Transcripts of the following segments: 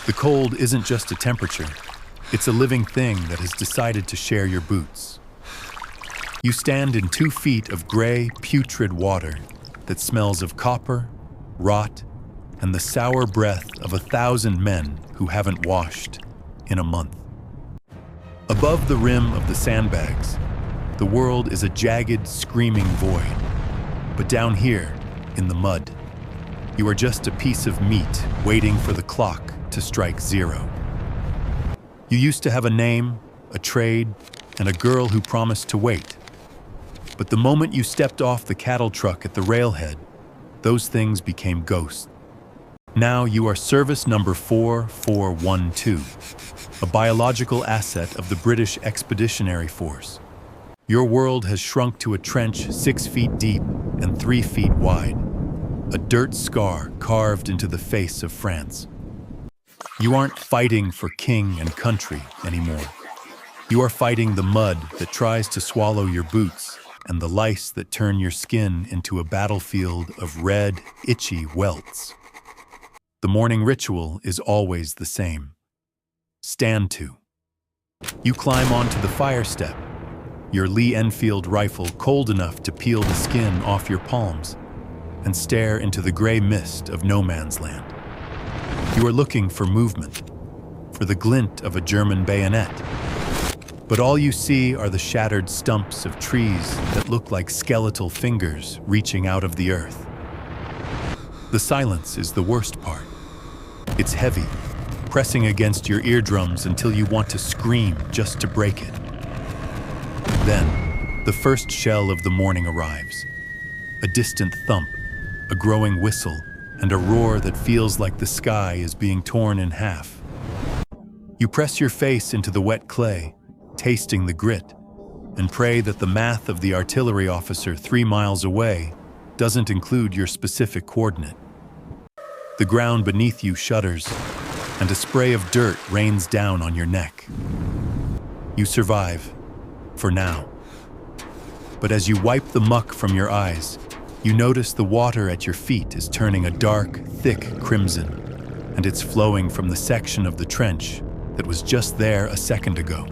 The cold isn't just a temperature, it's a living thing that has decided to share your boots. You stand in 2 feet of gray, putrid water that smells of copper, rot, and the sour breath of 1,000 men who haven't washed in a month. Above the rim of the sandbags, the world is a jagged, screaming void. But down here, in the mud, you are just a piece of meat waiting for the clock to strike 0. You used to have a name, a trade, and a girl who promised to wait. But the moment you stepped off the cattle truck at the railhead, those things became ghosts. Now you are service number 4412, a biological asset of the British Expeditionary Force. Your world has shrunk to a trench 6 feet deep and 3 feet wide, a dirt scar carved into the face of France. You aren't fighting for king and country anymore. You are fighting the mud that tries to swallow your boots and the lice that turn your skin into a battlefield of red, itchy welts. The morning ritual is always the same. Stand to. You climb onto the fire step, your Lee Enfield rifle cold enough to peel the skin off your palms, and stare into the gray mist of no man's land. You are looking for movement, for the glint of a German bayonet. But all you see are the shattered stumps of trees that look like skeletal fingers reaching out of the earth. The silence is the worst part. It's heavy, pressing against your eardrums until you want to scream just to break it. Then, the first shell of the morning arrives. A distant thump, a growing whistle, and a roar that feels like the sky is being torn in half. You press your face into the wet clay, tasting the grit, and pray that the math of the artillery officer 3 miles away doesn't include your specific coordinate. The ground beneath you shudders, and a spray of dirt rains down on your neck. You survive, for now. But as you wipe the muck from your eyes, you notice the water at your feet is turning a dark, thick crimson, and it's flowing from the section of the trench that was just there a second ago.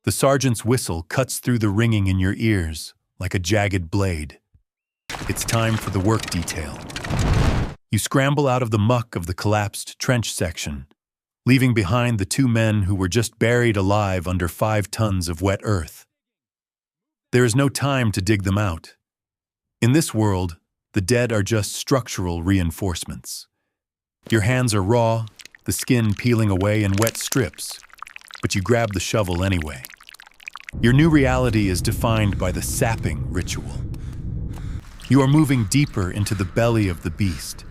The sergeant's whistle cuts through the ringing in your ears like a jagged blade. It's time for the work detail. You scramble out of the muck of the collapsed trench section, leaving behind the 2 men who were just buried alive under 5 tons of wet earth. There is no time to dig them out. In this world, the dead are just structural reinforcements. Your hands are raw, the skin peeling away in wet strips, but you grab the shovel anyway. Your new reality is defined by the sapping ritual. You are moving deeper into the belly of the beast,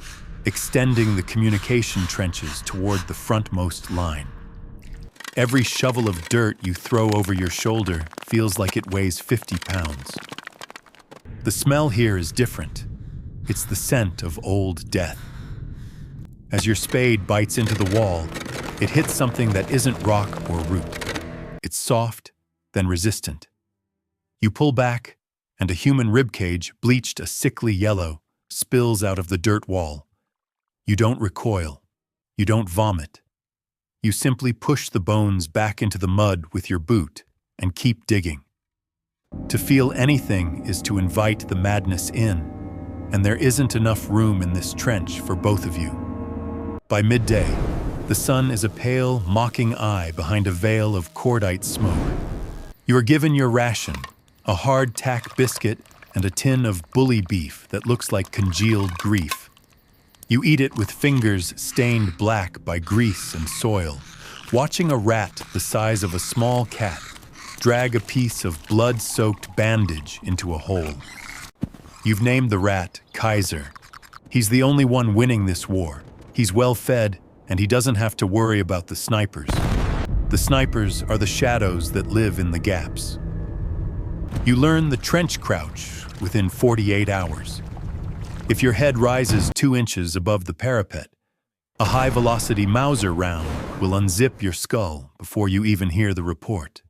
extending the communication trenches toward the frontmost line. Every shovel of dirt you throw over your shoulder feels like it weighs 50 pounds. The smell here is different. It's the scent of old death. As your spade bites into the wall, it hits something that isn't rock or root. It's soft, then resistant. You pull back, and a human ribcage, bleached a sickly yellow, spills out of the dirt wall. You don't recoil. You don't vomit. You simply push the bones back into the mud with your boot and keep digging. To feel anything is to invite the madness in, and there isn't enough room in this trench for both of you. By midday, the sun is a pale, mocking eye behind a veil of cordite smoke. You are given your ration, a hard-tack biscuit and a tin of bully beef that looks like congealed grief. You eat it with fingers stained black by grease and soil, watching a rat the size of a small cat drag a piece of blood-soaked bandage into a hole. You've named the rat Kaiser. He's the only one winning this war. He's well-fed, and he doesn't have to worry about the snipers. The snipers are the shadows that live in the gaps. You learn the trench crouch within 48 hours. If your head rises 2 inches above the parapet, a high-velocity Mauser round will unzip your skull before you even hear the report.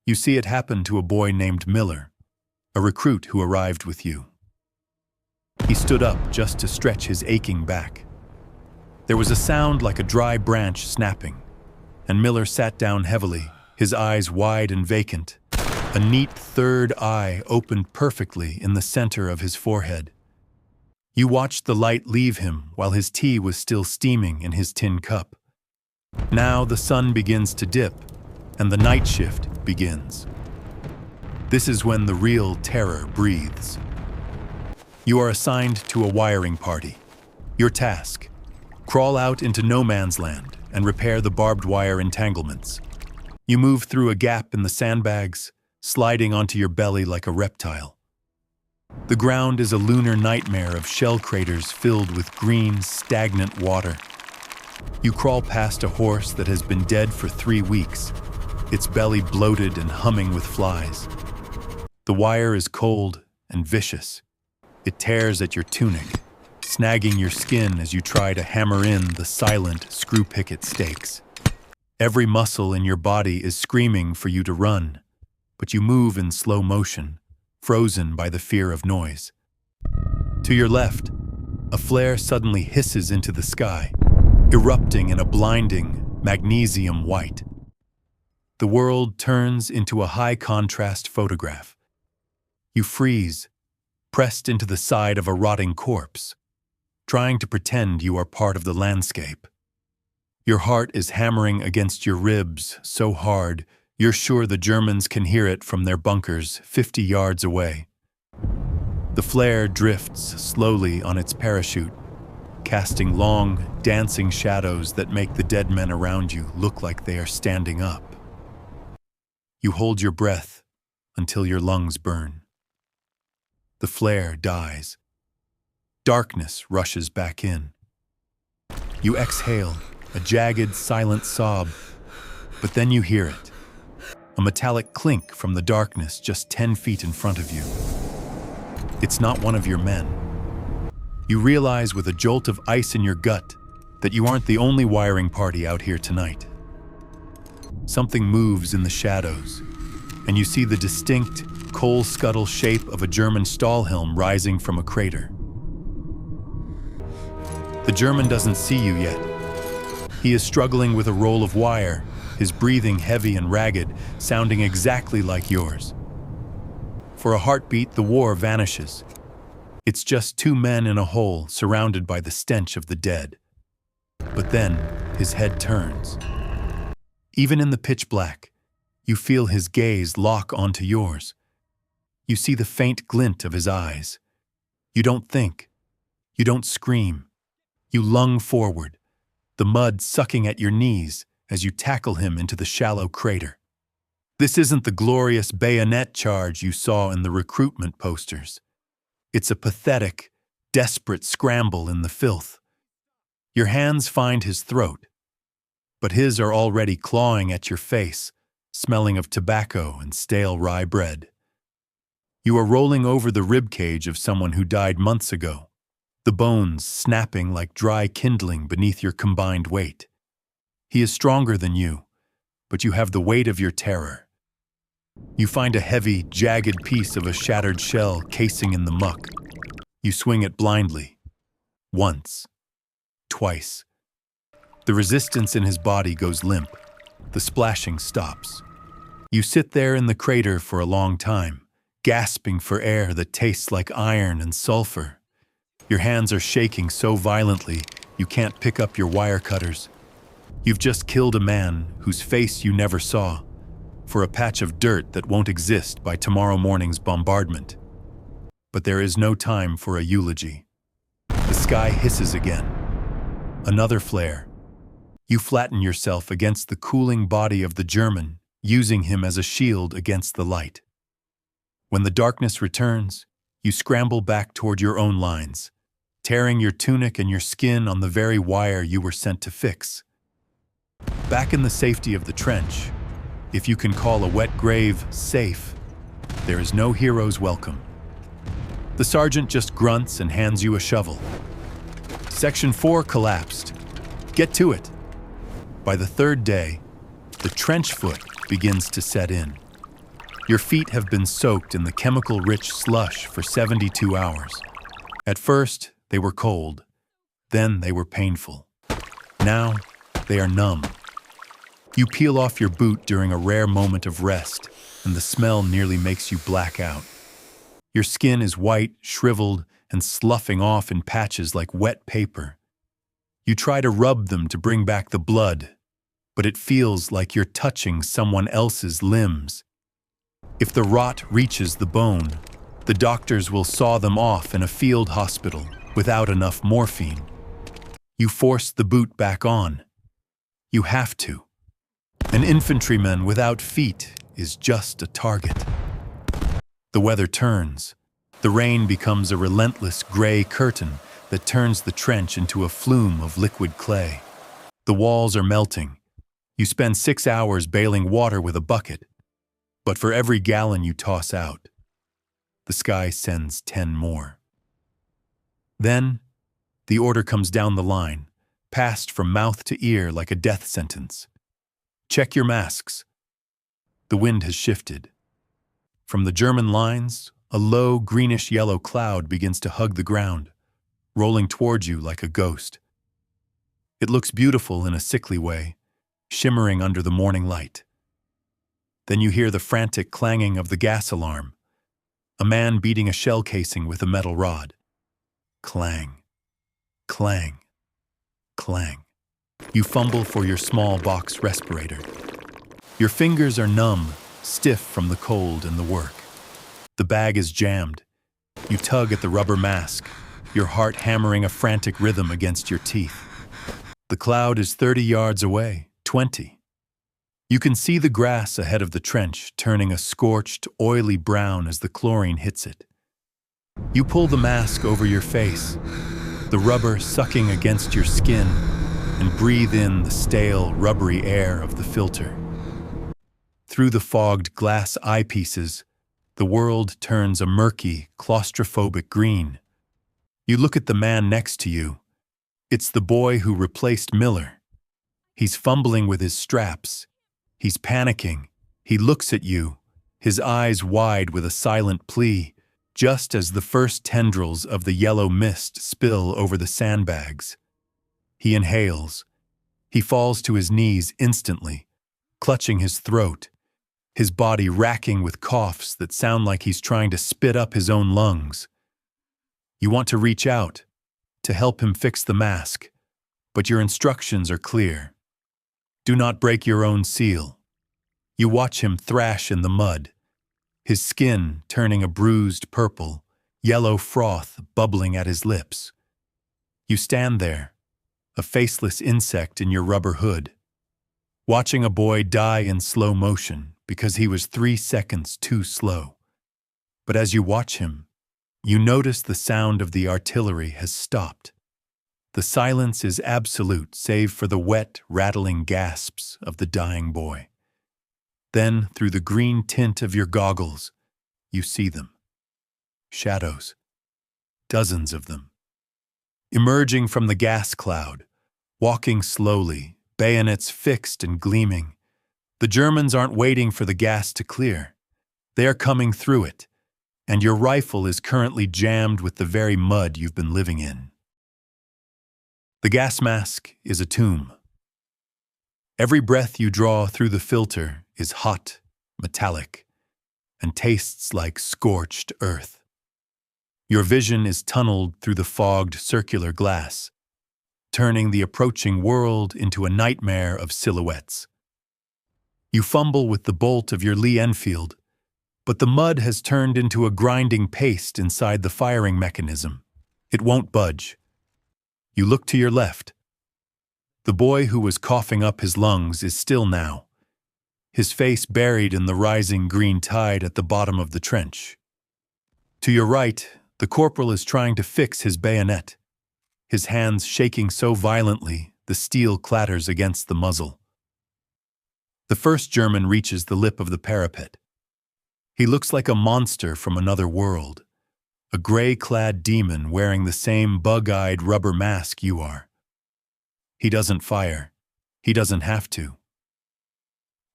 You see it happen to a boy named Miller, a recruit who arrived with you. He stood up just to stretch his aching back. There was a sound like a dry branch snapping, and Miller sat down heavily, his eyes wide and vacant. A neat third eye opened perfectly in the center of his forehead. You watched the light leave him while his tea was still steaming in his tin cup. Now the sun begins to dip, and the night shift begins. This is when the real terror breathes. You are assigned to a wiring party. Your task: crawl out into no man's land and repair the barbed wire entanglements. You move through a gap in the sandbags, sliding onto your belly like a reptile. The ground is a lunar nightmare of shell craters filled with green, stagnant water. You crawl past a horse that has been dead for 3 weeks, its belly bloated and humming with flies. The wire is cold and vicious. It tears at your tunic, snagging your skin as you try to hammer in the silent screw picket stakes. Every muscle in your body is screaming for you to run, but you move in slow motion, frozen by the fear of noise. To your left, a flare suddenly hisses into the sky, erupting in a blinding magnesium white. The world turns into a high-contrast photograph. You freeze, pressed into the side of a rotting corpse, trying to pretend you are part of the landscape. Your heart is hammering against your ribs so hard you're sure the Germans can hear it from their bunkers 50 yards away. The flare drifts slowly on its parachute, casting long, dancing shadows that make the dead men around you look like they are standing up. You hold your breath until your lungs burn. The flare dies. Darkness rushes back in. You exhale, a jagged, silent sob, but then you hear it. A metallic clink from the darkness just 10 feet in front of you. It's not one of your men. You realize with a jolt of ice in your gut that you aren't the only wiring party out here tonight. Something moves in the shadows, and you see the distinct, coal scuttle shape of a German Stahlhelm rising from a crater. The German doesn't see you yet. He is struggling with a roll of wire, his breathing heavy and ragged, sounding exactly like yours. For a heartbeat, the war vanishes. It's just 2 men in a hole surrounded by the stench of the dead. But then, his head turns. Even in the pitch black, you feel his gaze lock onto yours. You see the faint glint of his eyes. You don't think. You don't scream. You lung forward, the mud sucking at your knees as you tackle him into the shallow crater. This isn't the glorious bayonet charge you saw in the recruitment posters. It's a pathetic, desperate scramble in the filth. Your hands find his throat, but his are already clawing at your face, smelling of tobacco and stale rye bread. You are rolling over the ribcage of someone who died months ago, the bones snapping like dry kindling beneath your combined weight. He is stronger than you, but you have the weight of your terror. You find a heavy, jagged piece of a shattered shell casing in the muck. You swing it blindly. Once. Twice. The resistance in his body goes limp. The splashing stops. You sit there in the crater for a long time, gasping for air that tastes like iron and sulfur. Your hands are shaking so violently you can't pick up your wire cutters. You've just killed a man whose face you never saw, for a patch of dirt that won't exist by tomorrow morning's bombardment. But there is no time for a eulogy. The sky hisses again. Another flare. You flatten yourself against the cooling body of the German, using him as a shield against the light. When the darkness returns, you scramble back toward your own lines, tearing your tunic and your skin on the very wire you were sent to fix. Back in the safety of the trench, if you can call a wet grave safe, there is no hero's welcome. The sergeant just grunts and hands you a shovel. Section 4 collapsed. Get to it. By the 3rd day, the trench foot begins to set in. Your feet have been soaked in the chemical-rich slush for 72 hours. At first, they were cold. Then they were painful. Now, they are numb. You peel off your boot during a rare moment of rest, and the smell nearly makes you black out. Your skin is white, shriveled, and sloughing off in patches like wet paper. You try to rub them to bring back the blood, but it feels like you're touching someone else's limbs. If the rot reaches the bone, the doctors will saw them off in a field hospital without enough morphine. You force the boot back on. You have to. An infantryman without feet is just a target. The weather turns. The rain becomes a relentless gray curtain that turns the trench into a flume of liquid clay. The walls are melting. You spend 6 hours bailing water with a bucket, but for every gallon you toss out, the sky sends 10 more. Then, the order comes down the line, passed from mouth to ear like a death sentence. Check your masks. The wind has shifted. From the German lines, a low greenish-yellow cloud begins to hug the ground, rolling toward you like a ghost. It looks beautiful in a sickly way, shimmering under the morning light. Then you hear the frantic clanging of the gas alarm, a man beating a shell casing with a metal rod. Clang, clang, clang. You fumble for your small box respirator. Your fingers are numb, stiff from the cold and the work. The bag is jammed. You tug at the rubber mask, your heart hammering a frantic rhythm against your teeth. The cloud is 30 yards away, 20. You can see the grass ahead of the trench turning a scorched, oily brown as the chlorine hits it. You pull the mask over your face, the rubber sucking against your skin, and breathe in the stale, rubbery air of the filter. Through the fogged glass eyepieces, the world turns a murky, claustrophobic green. You look at the man next to you. It's the boy who replaced Miller. He's fumbling with his straps. He's panicking. He looks at you, his eyes wide with a silent plea, just as the first tendrils of the yellow mist spill over the sandbags. He inhales. He falls to his knees instantly, clutching his throat, his body racking with coughs that sound like he's trying to spit up his own lungs. You want to reach out, to help him fix the mask, but your instructions are clear. Do not break your own seal. You watch him thrash in the mud, his skin turning a bruised purple, yellow froth bubbling at his lips. You stand there, a faceless insect in your rubber hood, watching a boy die in slow motion because he was 3 seconds too slow. But as you watch him, you notice the sound of the artillery has stopped. The silence is absolute save for the wet, rattling gasps of the dying boy. Then, through the green tint of your goggles, you see them. Shadows. Dozens of them. Emerging from the gas cloud, walking slowly, bayonets fixed and gleaming. The Germans aren't waiting for the gas to clear. They are coming through it, and your rifle is currently jammed with the very mud you've been living in. The gas mask is a tomb. Every breath you draw through the filter is hot, metallic, and tastes like scorched earth. Your vision is tunneled through the fogged circular glass, turning the approaching world into a nightmare of silhouettes. You fumble with the bolt of your Lee Enfield, but the mud has turned into a grinding paste inside the firing mechanism. It won't budge. You look to your left. The boy who was coughing up his lungs is still now, his face buried in the rising green tide at the bottom of the trench. To your right, the corporal is trying to fix his bayonet, his hands shaking so violently the steel clatters against the muzzle. The first German reaches the lip of the parapet. He looks like a monster from another world, a gray-clad demon wearing the same bug-eyed rubber mask you are. He doesn't fire. He doesn't have to.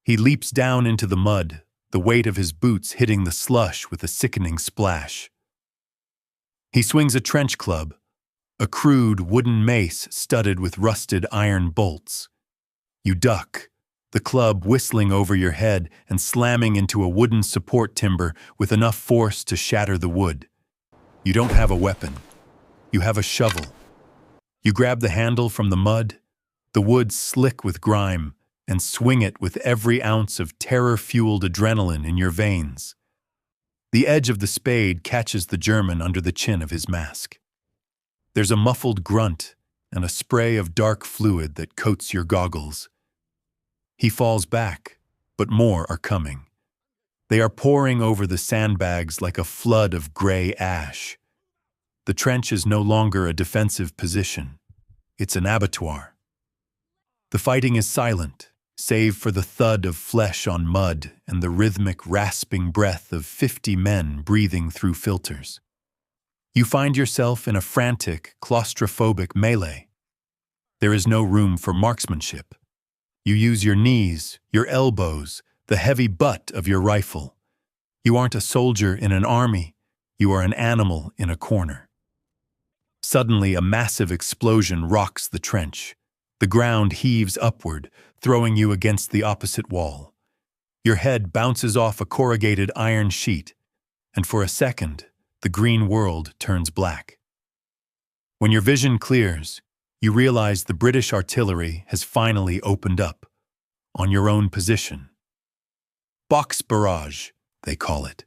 He leaps down into the mud, the weight of his boots hitting the slush with a sickening splash. He swings a trench club, a crude wooden mace studded with rusted iron bolts. You duck, the club whistling over your head and slamming into a wooden support timber with enough force to shatter the wood. You don't have a weapon. You have a shovel. You grab the handle from the mud, the wood slick with grime, and swing it with every ounce of terror-fueled adrenaline in your veins. The edge of the spade catches the German under the chin of his mask. There's a muffled grunt and a spray of dark fluid that coats your goggles. He falls back, but more are coming. They are pouring over the sandbags like a flood of gray ash. The trench is no longer a defensive position. It's an abattoir. The fighting is silent, save for the thud of flesh on mud and the rhythmic rasping breath of 50 men breathing through filters. You find yourself in a frantic, claustrophobic melee. There is no room for marksmanship. You use your knees, your elbows, the heavy butt of your rifle. You aren't a soldier in an army. You are an animal in a corner. Suddenly, a massive explosion rocks the trench. The ground heaves upward, throwing you against the opposite wall. Your head bounces off a corrugated iron sheet, and for a second, the green world turns black. When your vision clears, you realize the British artillery has finally opened up, on your own position. Box barrage, they call it.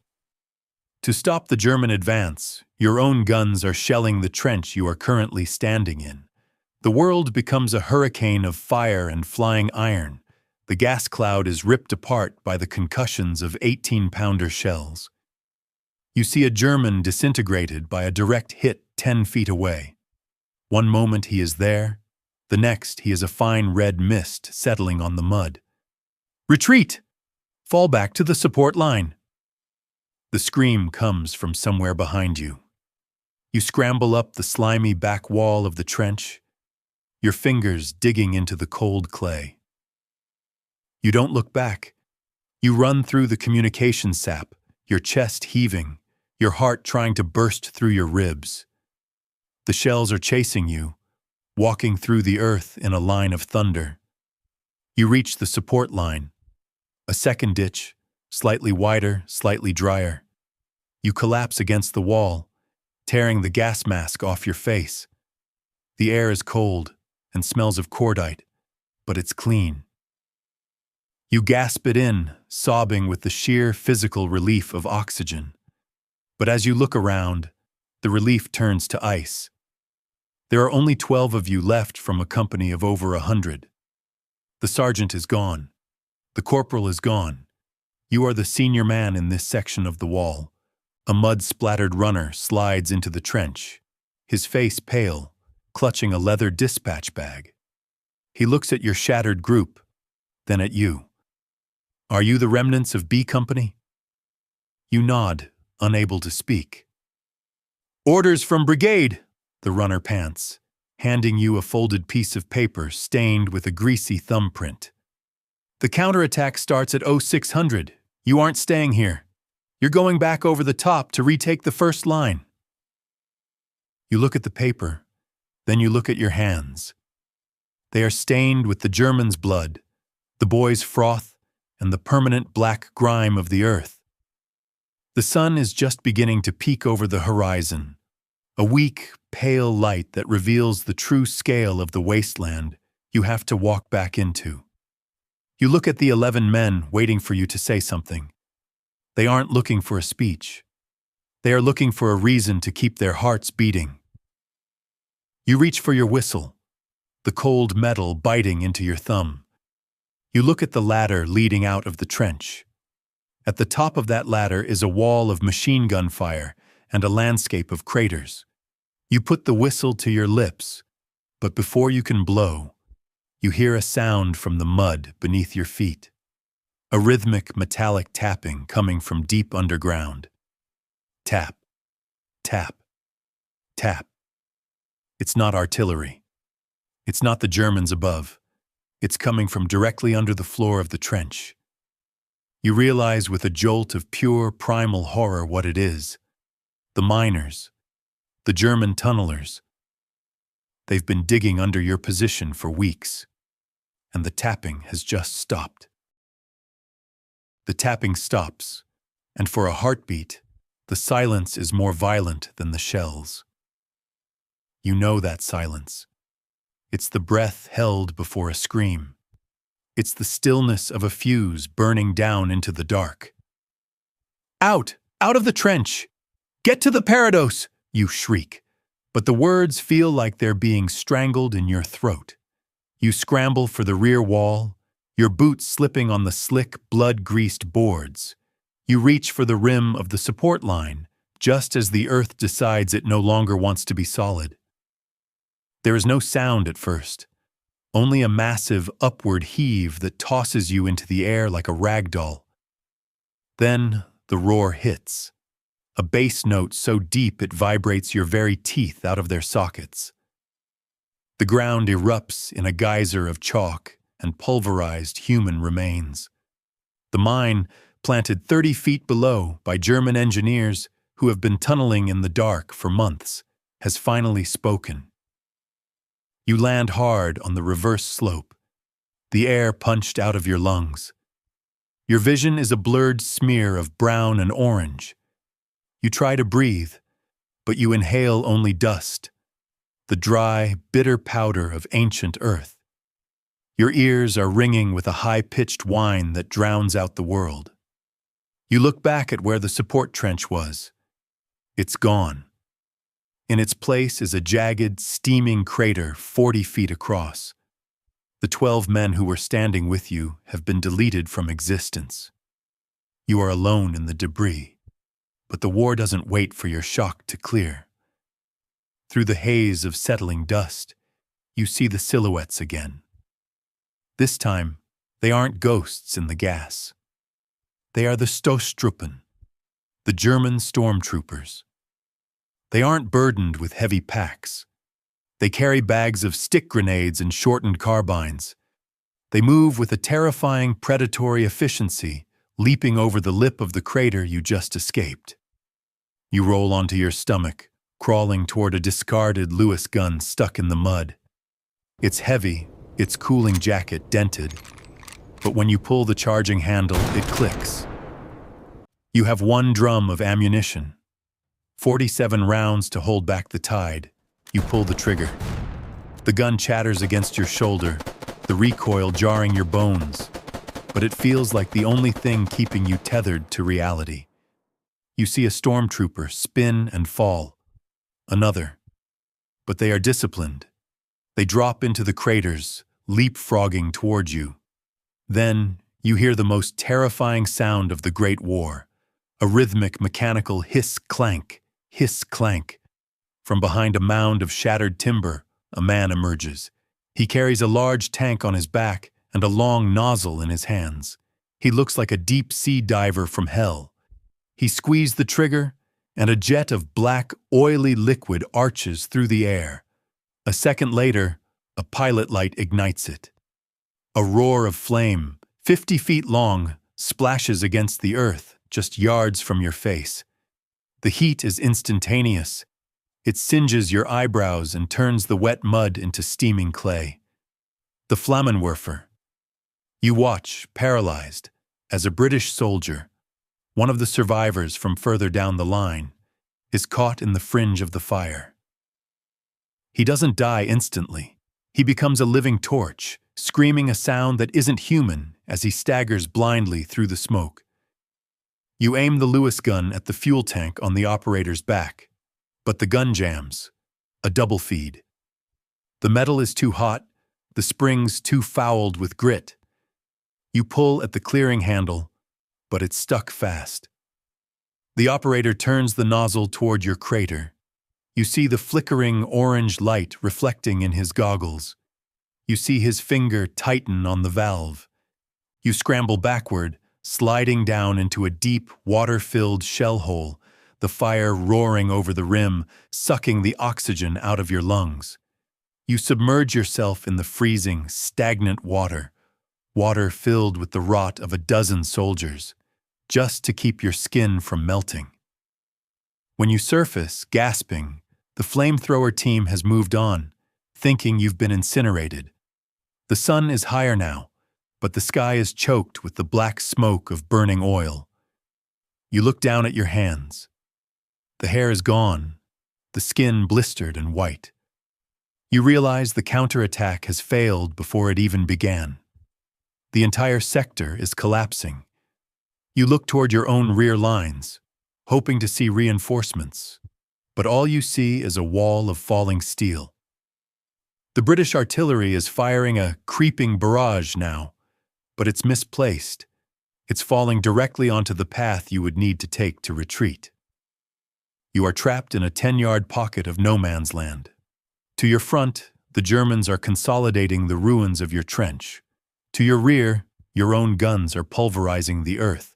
To stop the German advance, your own guns are shelling the trench you are currently standing in. The world becomes a hurricane of fire and flying iron. The gas cloud is ripped apart by the concussions of 18-pounder shells. You see a German disintegrated by a direct hit 10 feet away. One moment he is there, the next he is a fine red mist settling on the mud. Retreat! Fall back to the support line. The scream comes from somewhere behind you. You scramble up the slimy back wall of the trench, your fingers digging into the cold clay. You don't look back. You run through the communication sap, your chest heaving, your heart trying to burst through your ribs. The shells are chasing you, walking through the earth in a line of thunder. You reach the support line, a second ditch, slightly wider, slightly drier. You collapse against the wall, tearing the gas mask off your face. The air is cold and smells of cordite, but it's clean. You gasp it in, sobbing with the sheer physical relief of oxygen. But as you look around, the relief turns to ice. There are only 12 of you left from a company of over 100. The sergeant is gone. The corporal is gone. You are the senior man in this section of the wall. A mud-splattered runner slides into the trench, his face pale, clutching a leather dispatch bag. He looks at your shattered group, then at you. Are you the remnants of B Company? You nod, unable to speak. Orders from brigade, the runner pants, handing you a folded piece of paper stained with a greasy thumbprint. The counterattack starts at 0600. You aren't staying here. You're going back over the top to retake the first line. You look at the paper, then you look at your hands. They are stained with the Germans' blood, the boys' froth, and the permanent black grime of the earth. The sun is just beginning to peek over the horizon, a weak, pale light that reveals the true scale of the wasteland you have to walk back into. You look at the 11 men waiting for you to say something. They aren't looking for a speech. They are looking for a reason to keep their hearts beating. You reach for your whistle, the cold metal biting into your thumb. You look at the ladder leading out of the trench. At the top of that ladder is a wall of machine gun fire and a landscape of craters. You put the whistle to your lips, but before you can blow, you hear a sound from the mud beneath your feet. A rhythmic metallic tapping coming from deep underground. Tap, tap, tap. It's not artillery. It's not the Germans above. It's coming from directly under the floor of the trench. You realize with a jolt of pure primal horror what it is. The miners, the German tunnelers, They've been digging under your position for weeks, and the tapping has just stopped. The tapping stops, and for a heartbeat, the silence is more violent than the shells. You know that silence. It's the breath held before a scream. It's the stillness of a fuse burning down into the dark. Out! Out of the trench! Get to the parados! You shriek, but the words feel like they're being strangled in your throat. You scramble for the rear wall, your boots slipping on the slick, blood-greased boards. You reach for the rim of the support line, just as the earth decides it no longer wants to be solid. There is no sound at first, only a massive upward heave that tosses you into the air like a rag doll. Then the roar hits, a bass note so deep it vibrates your very teeth out of their sockets. The ground erupts in a geyser of chalk and pulverized human remains. The mine, planted 30 feet below by German engineers who have been tunneling in the dark for months, has finally spoken. You land hard on the reverse slope, the air punched out of your lungs. Your vision is a blurred smear of brown and orange. You try to breathe, but you inhale only dust, the dry, bitter powder of ancient earth. Your ears are ringing with a high-pitched whine that drowns out the world. You look back at where the support trench was. It's gone. In its place is a jagged, steaming crater 40 feet across. The 12 men who were standing with you have been deleted from existence. You are alone in the debris, but the war doesn't wait for your shock to clear. Through the haze of settling dust, you see the silhouettes again. This time, they aren't ghosts in the gas. They are the Stoßtruppen, the German stormtroopers. They aren't burdened with heavy packs. They carry bags of stick grenades and shortened carbines. They move with a terrifying predatory efficiency, leaping over the lip of the crater you just escaped. You roll onto your stomach, crawling toward a discarded Lewis gun stuck in the mud. It's heavy, its cooling jacket dented, but when you pull the charging handle, it clicks. You have one drum of ammunition. 47 rounds to hold back the tide. You pull the trigger. The gun chatters against your shoulder, the recoil jarring your bones, but it feels like the only thing keeping you tethered to reality. You see a stormtrooper spin and fall. Another. But they are disciplined. They drop into the craters, leapfrogging toward you. Then you hear the most terrifying sound of the Great War, a rhythmic mechanical hiss-clank. Hiss-clank. From behind a mound of shattered timber, a man emerges. He carries a large tank on his back and a long nozzle in his hands. He looks like a deep-sea diver from hell. He squeezed the trigger, and a jet of black, oily liquid arches through the air. A second later, a pilot light ignites it. A roar of flame, 50 feet long, splashes against the earth, just yards from your face. The heat is instantaneous. It singes your eyebrows and turns the wet mud into steaming clay. The Flammenwerfer. You watch, paralyzed, as a British soldier, one of the survivors from further down the line, is caught in the fringe of the fire. He doesn't die instantly. He becomes a living torch, screaming a sound that isn't human as he staggers blindly through the smoke. You aim the Lewis gun at the fuel tank on the operator's back, but the gun jams, a double feed. The metal is too hot, the springs too fouled with grit. You pull at the clearing handle, but it's stuck fast. The operator turns the nozzle toward your crater. You see the flickering orange light reflecting in his goggles. You see his finger tighten on the valve. You scramble backward, sliding down into a deep, water-filled shell hole, the fire roaring over the rim, sucking the oxygen out of your lungs. You submerge yourself in the freezing, stagnant water filled with the rot of a dozen soldiers, just to keep your skin from melting. When you surface, gasping, the flamethrower team has moved on, thinking you've been incinerated. The sun is higher now, but the sky is choked with the black smoke of burning oil. You look down at your hands. The hair is gone, the skin blistered and white. You realize the counterattack has failed before it even began. The entire sector is collapsing. You look toward your own rear lines, hoping to see reinforcements, but all you see is a wall of falling steel. The British artillery is firing a creeping barrage now, but it's misplaced. It's falling directly onto the path you would need to take to retreat. You are trapped in a 10-yard pocket of no man's land. To your front, the Germans are consolidating the ruins of your trench. To your rear, your own guns are pulverizing the earth.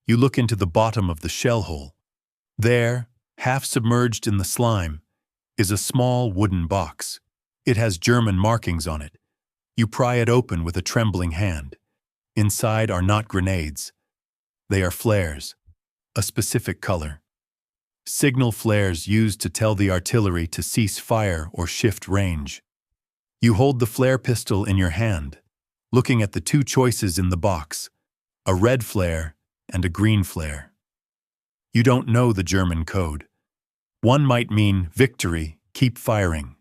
You look into the bottom of the shell hole. There, half submerged in the slime, is a small wooden box. It has German markings on it. You pry it open with a trembling hand. Inside are not grenades. They are flares, a specific color. Signal flares used to tell the artillery to cease fire or shift range. You hold the flare pistol in your hand, looking at the two choices in the box, a red flare and a green flare. You don't know the German code. One might mean victory, keep firing.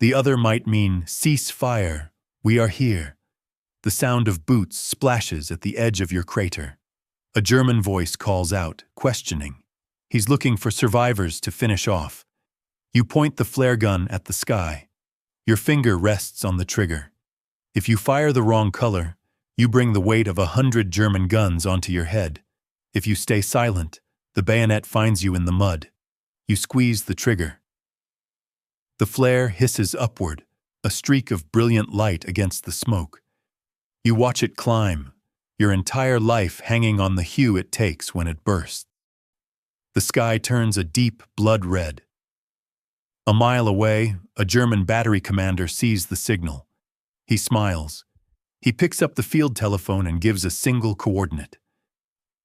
The other might mean cease fire, we are here. The sound of boots splashes at the edge of your crater. A German voice calls out, questioning. He's looking for survivors to finish off. You point the flare gun at the sky. Your finger rests on the trigger. If you fire the wrong color, you bring the weight of 100 German guns onto your head. If you stay silent, the bayonet finds you in the mud. You squeeze the trigger. The flare hisses upward, a streak of brilliant light against the smoke. You watch it climb, your entire life hanging on the hue it takes when it bursts. The sky turns a deep blood red. A mile away, a German battery commander sees the signal. He smiles. He picks up the field telephone and gives a single coordinate.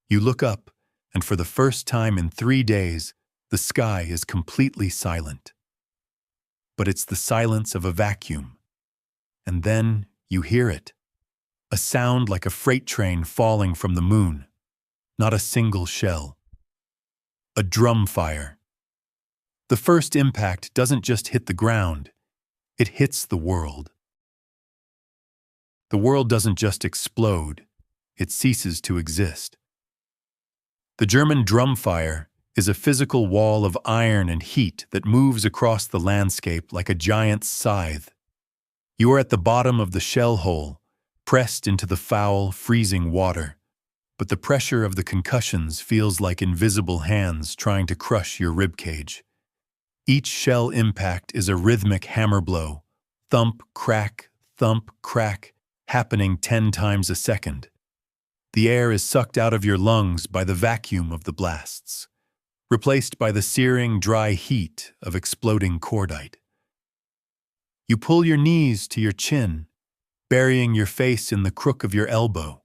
You look up, and for the first time in 3 days, the sky is completely silent. But it's the silence of a vacuum. And then you hear it. A sound like a freight train falling from the moon. Not a single shell. A drumfire. The first impact doesn't just hit the ground, it hits the world. The world doesn't just explode, it ceases to exist. The German drumfire is a physical wall of iron and heat that moves across the landscape like a giant scythe. You are at the bottom of the shell hole, pressed into the foul, freezing water. But the pressure of the concussions feels like invisible hands trying to crush your ribcage. Each shell impact is a rhythmic hammer blow, thump, crack, happening 10 times a second. The air is sucked out of your lungs by the vacuum of the blasts, replaced by the searing, dry heat of exploding cordite. You pull your knees to your chin, burying your face in the crook of your elbow,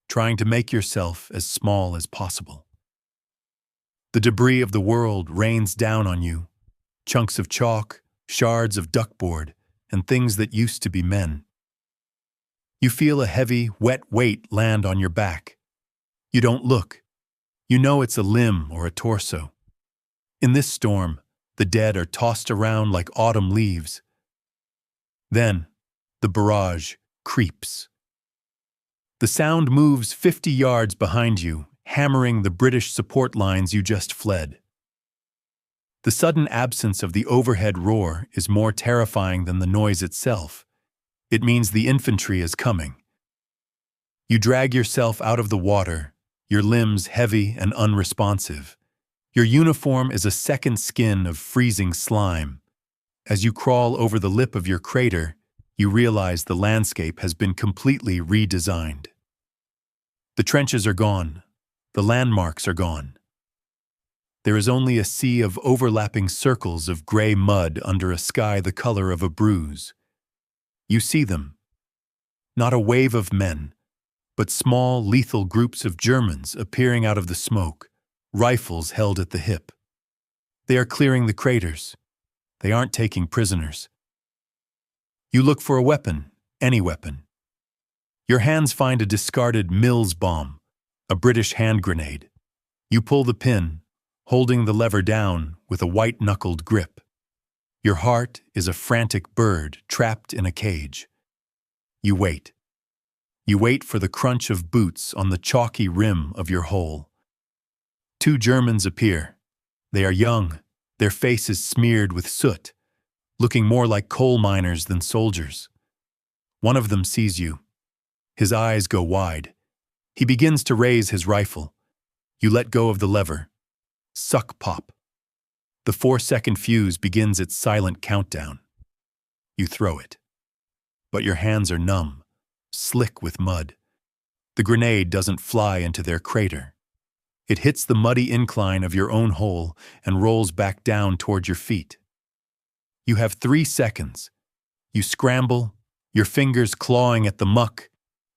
trying to make yourself as small as possible. The debris of the world rains down on you, chunks of chalk, shards of duckboard, and things that used to be men. You feel a heavy, wet weight land on your back. You don't look. You know it's a limb or a torso. In this storm, the dead are tossed around like autumn leaves. Then, the barrage creeps. The sound moves 50 yards behind you, hammering the British support lines you just fled. The sudden absence of the overhead roar is more terrifying than the noise itself. It means the infantry is coming. You drag yourself out of the water, your limbs heavy and unresponsive. Your uniform is a second skin of freezing slime. As you crawl over the lip of your crater, you realize the landscape has been completely redesigned. The trenches are gone. The landmarks are gone. There is only a sea of overlapping circles of gray mud under a sky the color of a bruise. You see them. Not a wave of men, but small, lethal groups of Germans appearing out of the smoke, rifles held at the hip. They are clearing the craters. They aren't taking prisoners. You look for a weapon, any weapon. Your hands find a discarded Mills bomb, a British hand grenade. You pull the pin, holding the lever down with a white-knuckled grip. Your heart is a frantic bird trapped in a cage. You wait. You wait for the crunch of boots on the chalky rim of your hole. Two Germans appear. They are young, their faces smeared with soot, looking more like coal miners than soldiers. One of them sees you. His eyes go wide. He begins to raise his rifle. You let go of the lever. Suck pop. The 4-second fuse begins its silent countdown. You throw it. But your hands are numb, slick with mud. The grenade doesn't fly into their crater. It hits the muddy incline of your own hole and rolls back down toward your feet. You have 3 seconds. You scramble, your fingers clawing at the muck,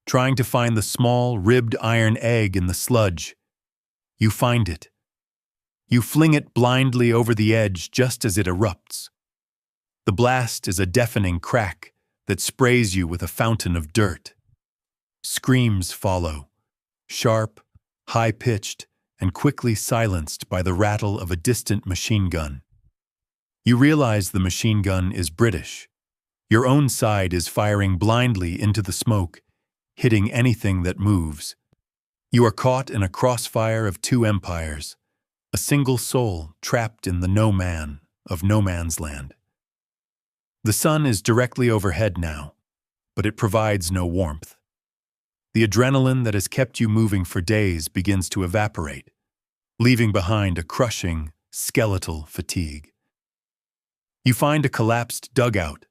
trying to find the small, ribbed iron egg in the sludge. You find it. You fling it blindly over the edge just as it erupts. The blast is a deafening crack that sprays you with a fountain of dirt. Screams follow, sharp, high-pitched, and quickly silenced by the rattle of a distant machine gun. You realize the machine gun is British. Your own side is firing blindly into the smoke, hitting anything that moves. You are caught in a crossfire of two empires, a single soul trapped in the no man of no man's land. The sun is directly overhead now, but it provides no warmth. The adrenaline that has kept you moving for days begins to evaporate, leaving behind a crushing, skeletal fatigue. You find a collapsed dugout,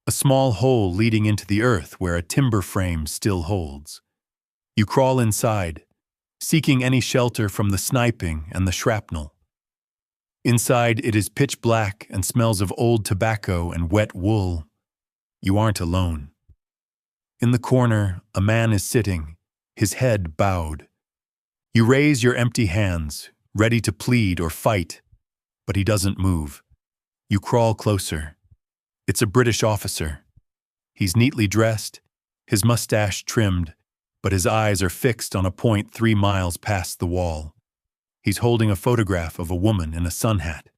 a small hole leading into the earth where a timber frame still holds. You crawl inside, seeking any shelter from the sniping and the shrapnel. Inside, it is pitch black and smells of old tobacco and wet wool. You aren't alone. In the corner, a man is sitting, his head bowed. You raise your empty hands, ready to plead or fight, but he doesn't move. You crawl closer. It's a British officer. He's neatly dressed, his mustache trimmed, but his eyes are fixed on a point 3 miles past the wall. He's holding a photograph of a woman in a sun hat.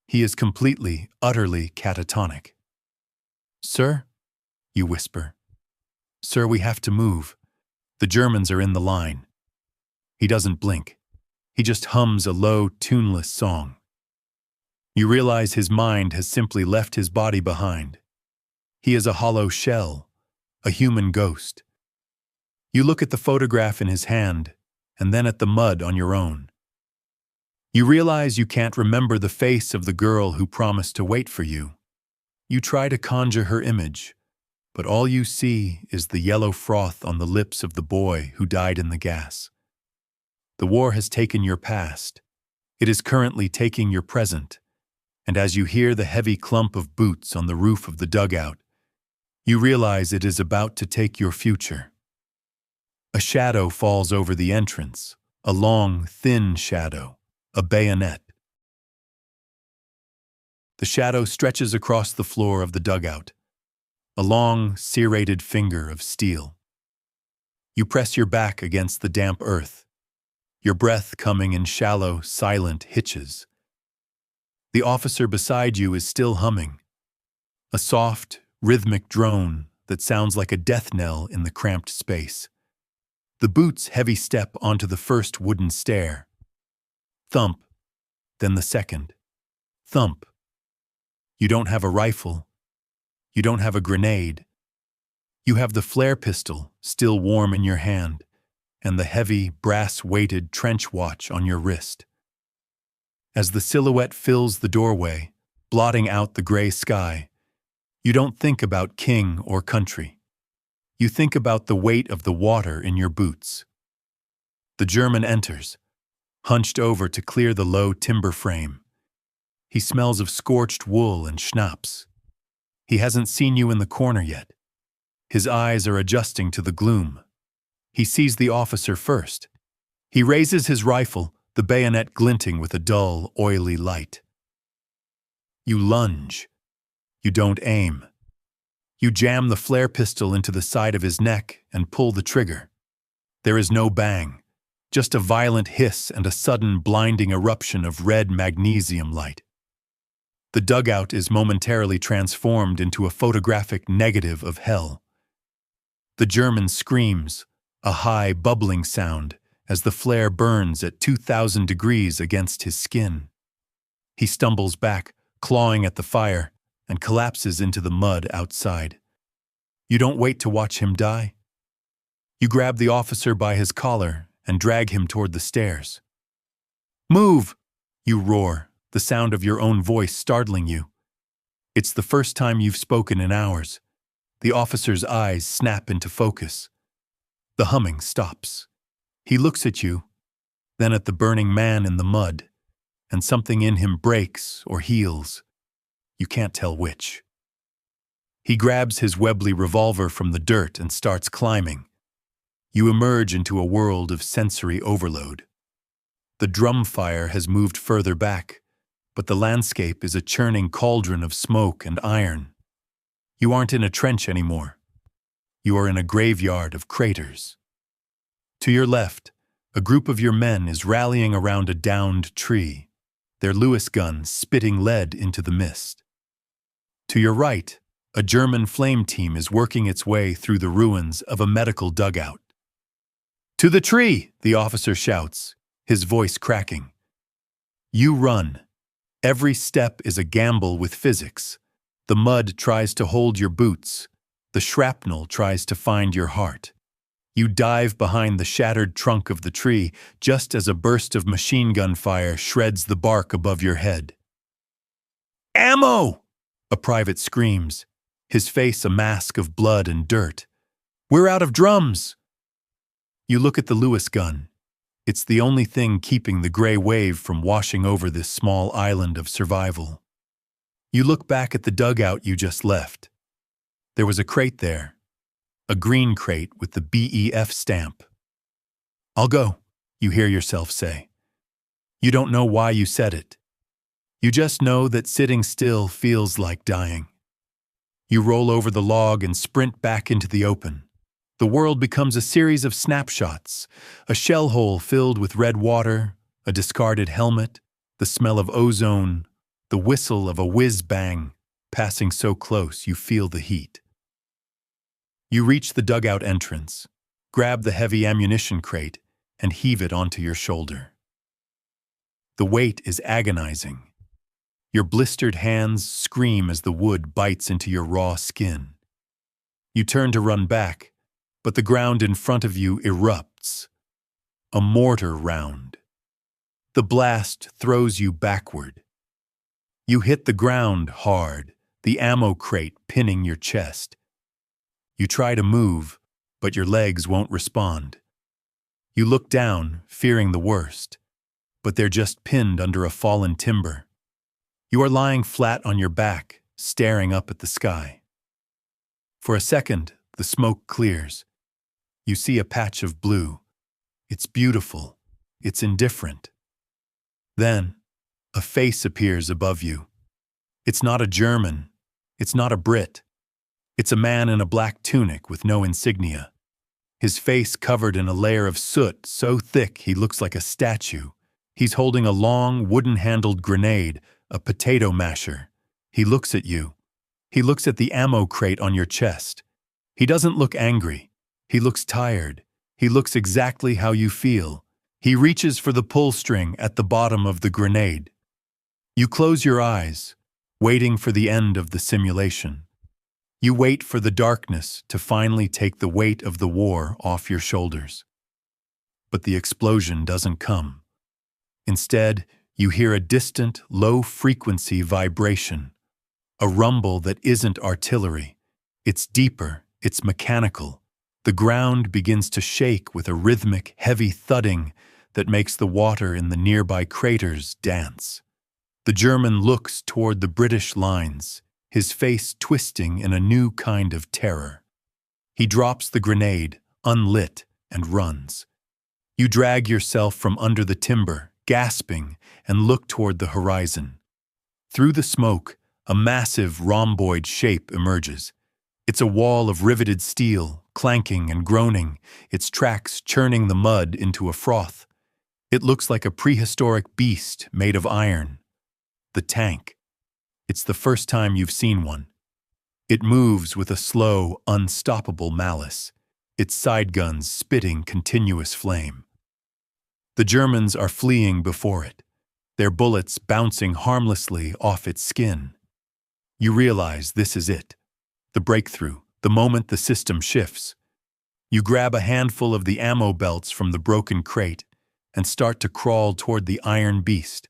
He is completely, utterly catatonic. "Sir?" you whisper. "Sir, we have to move. The Germans are in the line." He doesn't blink. He just hums a low, tuneless song. You realize his mind has simply left his body behind. He is a hollow shell, a human ghost. You look at the photograph in his hand, and then at the mud on your own. You realize you can't remember the face of the girl who promised to wait for you. You try to conjure her image, but all you see is the yellow froth on the lips of the boy who died in the gas. The war has taken your past. It is currently taking your present, and as you hear the heavy clump of boots on the roof of the dugout, you realize it is about to take your future. A shadow falls over the entrance, a long, thin shadow, a bayonet. The shadow stretches across the floor of the dugout, a long, serrated finger of steel. You press your back against the damp earth, your breath coming in shallow, silent hitches. The officer beside you is still humming, a soft, rhythmic drone that sounds like a death knell in the cramped space. The boot's heavy step onto the first wooden stair. Thump, then the second. Thump. You don't have a rifle. You don't have a grenade. You have the flare pistol still warm in your hand, and the heavy, brass-weighted trench watch on your wrist. As the silhouette fills the doorway, blotting out the gray sky, you don't think about king or country. You think about the weight of the water in your boots. The German enters, hunched over to clear the low timber frame. He smells of scorched wool and schnapps. He hasn't seen you in the corner yet. His eyes are adjusting to the gloom. He sees the officer first. He raises his rifle, the bayonet glinting with a dull, oily light. You lunge. You don't aim. You jam the flare pistol into the side of his neck and pull the trigger. There is no bang, just a violent hiss and a sudden blinding eruption of red magnesium light. The dugout is momentarily transformed into a photographic negative of hell. The German screams, a high, bubbling sound, as the flare burns at 2,000 degrees against his skin. He stumbles back, clawing at the fire, and collapses into the mud outside. You don't wait to watch him die. You grab the officer by his collar and drag him toward the stairs. "Move!" you roar, the sound of your own voice startling you. It's the first time you've spoken in hours. The officer's eyes snap into focus. The humming stops. He looks at you, then at the burning man in the mud, and something in him breaks or heals. You can't tell which. He grabs his Webley revolver from the dirt and starts climbing. You emerge into a world of sensory overload. The drumfire has moved further back, but the landscape is a churning cauldron of smoke and iron. You aren't in a trench anymore. You are in a graveyard of craters. To your left, a group of your men is rallying around a downed tree, their Lewis guns spitting lead into the mist. To your right, a German flame team is working its way through the ruins of a medical dugout. "To the tree!" the officer shouts, his voice cracking. You run. Every step is a gamble with physics. The mud tries to hold your boots. The shrapnel tries to find your heart. You dive behind the shattered trunk of the tree just as a burst of machine gun fire shreds the bark above your head. "Ammo!" a private screams, his face a mask of blood and dirt. "We're out of drums!" You look at the Lewis gun. It's the only thing keeping the gray wave from washing over this small island of survival. You look back at the dugout you just left. There was a crate there, a green crate with the BEF stamp. "I'll go," you hear yourself say. You don't know why you said it. You just know that sitting still feels like dying. You roll over the log and sprint back into the open. The world becomes a series of snapshots, a shell hole filled with red water, a discarded helmet, the smell of ozone, the whistle of a whiz-bang, passing so close you feel the heat. You reach the dugout entrance, grab the heavy ammunition crate, and heave it onto your shoulder. The weight is agonizing. Your blistered hands scream as the wood bites into your raw skin. You turn to run back, but the ground in front of you erupts. A mortar round. The blast throws you backward. You hit the ground hard, the ammo crate pinning your chest. You try to move, but your legs won't respond. You look down, fearing the worst, but they're just pinned under a fallen timber. You are lying flat on your back, staring up at the sky. For a second, the smoke clears. You see a patch of blue. It's beautiful. It's indifferent. Then, a face appears above you. It's not a German. It's not a Brit. It's a man in a black tunic with no insignia. His face covered in a layer of soot so thick he looks like a statue. He's holding a long, wooden-handled grenade, a potato masher. He looks at you. He looks at the ammo crate on your chest. He doesn't look angry. He looks tired. He looks exactly how you feel. He reaches for the pull string at the bottom of the grenade. You close your eyes, waiting for the end of the simulation. You wait for the darkness to finally take the weight of the war off your shoulders. But the explosion doesn't come. Instead, you hear a distant, low-frequency vibration, a rumble that isn't artillery. It's deeper, it's mechanical. The ground begins to shake with a rhythmic, heavy thudding that makes the water in the nearby craters dance. The German looks toward the British lines, his face twisting in a new kind of terror. He drops the grenade, unlit, and runs. You drag yourself from under the timber, gasping, and look toward the horizon. Through the smoke, a massive rhomboid shape emerges. It's a wall of riveted steel, clanking and groaning, its tracks churning the mud into a froth. It looks like a prehistoric beast made of iron. The tank. It's the first time you've seen one. It moves with a slow, unstoppable malice, its side guns spitting continuous flame. The Germans are fleeing before it, their bullets bouncing harmlessly off its skin. You realize this is it, the breakthrough, the moment the system shifts. You grab a handful of the ammo belts from the broken crate and start to crawl toward the iron beast,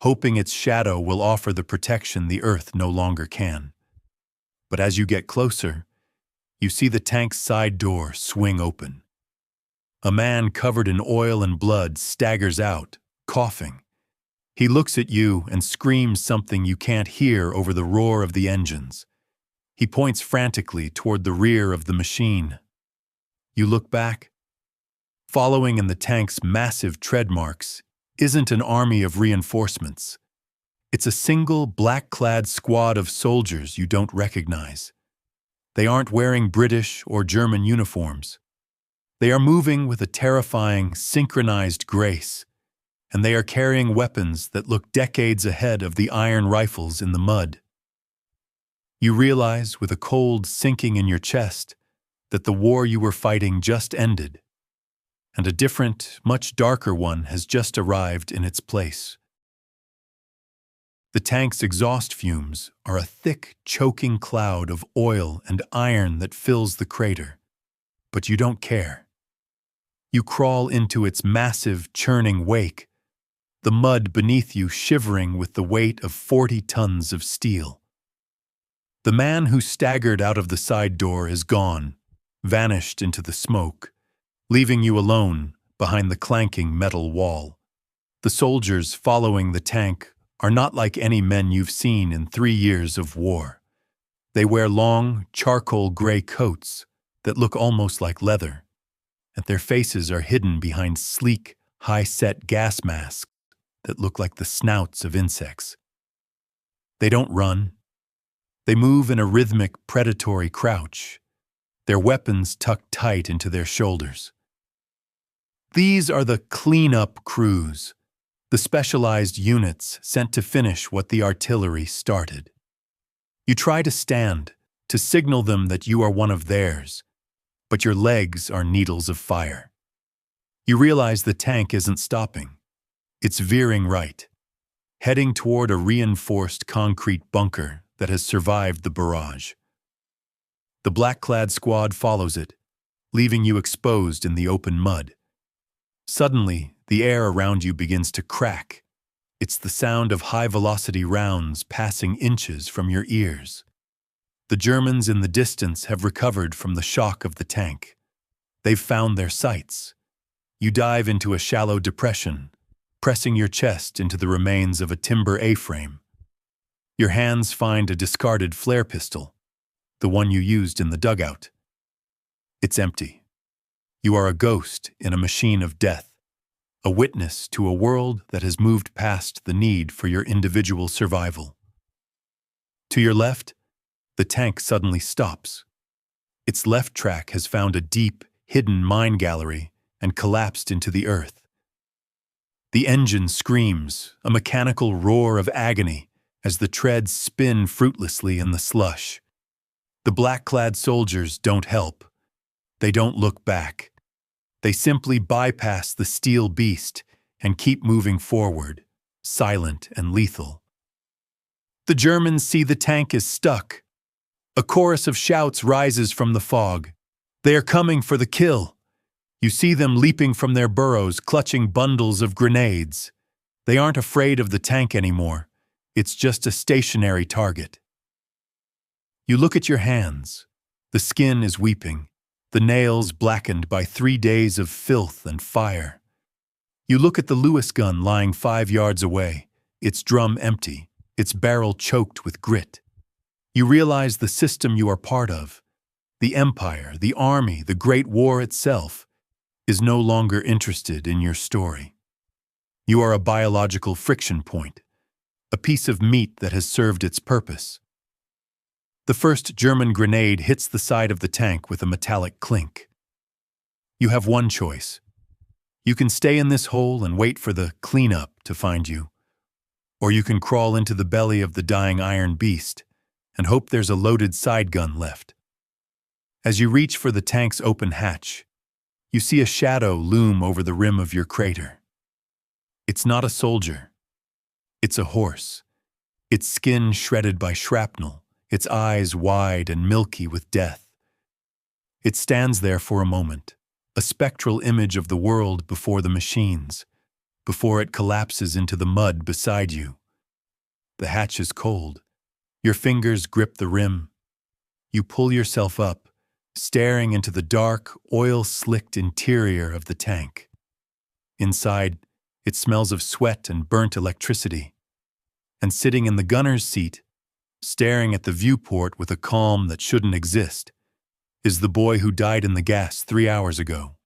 hoping its shadow will offer the protection the earth no longer can. But as you get closer, you see the tank's side door swing open. A man covered in oil and blood staggers out, coughing. He looks at you and screams something you can't hear over the roar of the engines. He points frantically toward the rear of the machine. You look back. Following in the tank's massive tread marks isn't an army of reinforcements. It's a single black-clad squad of soldiers you don't recognize. They aren't wearing British or German uniforms. They are moving with a terrifying, synchronized grace, and they are carrying weapons that look decades ahead of the iron rifles in the mud. You realize, with a cold sinking in your chest, that the war you were fighting just ended, and a different, much darker one has just arrived in its place. The tank's exhaust fumes are a thick, choking cloud of oil and iron that fills the crater. But you don't care. You crawl into its massive, churning wake, the mud beneath you shivering with the weight of 40 tons of steel. The man who staggered out of the side door is gone, vanished into the smoke, leaving you alone behind the clanking metal wall. The soldiers following the tank are not like any men you've seen in 3 years of war. They wear long, charcoal gray coats that look almost like leather, and their faces are hidden behind sleek, high-set gas masks that look like the snouts of insects. They don't run. They move in a rhythmic, predatory crouch, their weapons tucked tight into their shoulders. These are the cleanup crews, the specialized units sent to finish what the artillery started. You try to stand, to signal them that you are one of theirs, but your legs are needles of fire. You realize the tank isn't stopping. It's veering right, heading toward a reinforced concrete bunker that has survived the barrage. The black-clad squad follows it, leaving you exposed in the open mud. Suddenly, the air around you begins to crack. It's the sound of high-velocity rounds passing inches from your ears. The Germans in the distance have recovered from the shock of the tank. They've found their sights. You dive into a shallow depression, pressing your chest into the remains of a timber A-frame. Your hands find a discarded flare pistol, the one you used in the dugout. It's empty. You are a ghost in a machine of death, a witness to a world that has moved past the need for your individual survival. To your left, the tank suddenly stops. Its left track has found a deep, hidden mine gallery and collapsed into the earth. The engine screams, a mechanical roar of agony, as the treads spin fruitlessly in the slush. The black-clad soldiers don't help. They don't look back. They simply bypass the steel beast and keep moving forward, silent and lethal. The Germans see the tank is stuck. A chorus of shouts rises from the fog. They are coming for the kill. You see them leaping from their burrows, clutching bundles of grenades. They aren't afraid of the tank anymore. It's just a stationary target. You look at your hands. The skin is weeping, the nails blackened by 3 days of filth and fire. You look at the Lewis gun lying 5 yards away, its drum empty, its barrel choked with grit. You realize the system you are part of, the empire, the army, the Great War itself, is no longer interested in your story. You are a biological friction point, a piece of meat that has served its purpose. The first German grenade hits the side of the tank with a metallic clink. You have one choice. You can stay in this hole and wait for the cleanup to find you, or you can crawl into the belly of the dying iron beast and hope there's a loaded side gun left. As you reach for the tank's open hatch, you see a shadow loom over the rim of your crater. It's not a soldier. It's a horse, its skin shredded by shrapnel, its eyes wide and milky with death. It stands there for a moment, a spectral image of the world before the machines, before it collapses into the mud beside you. The hatch is cold. Your fingers grip the rim. You pull yourself up, staring into the dark, oil-slicked interior of the tank. Inside, it smells of sweat and burnt electricity. And sitting in the gunner's seat, staring at the viewport with a calm that shouldn't exist, is the boy who died in the gas 3 hours ago.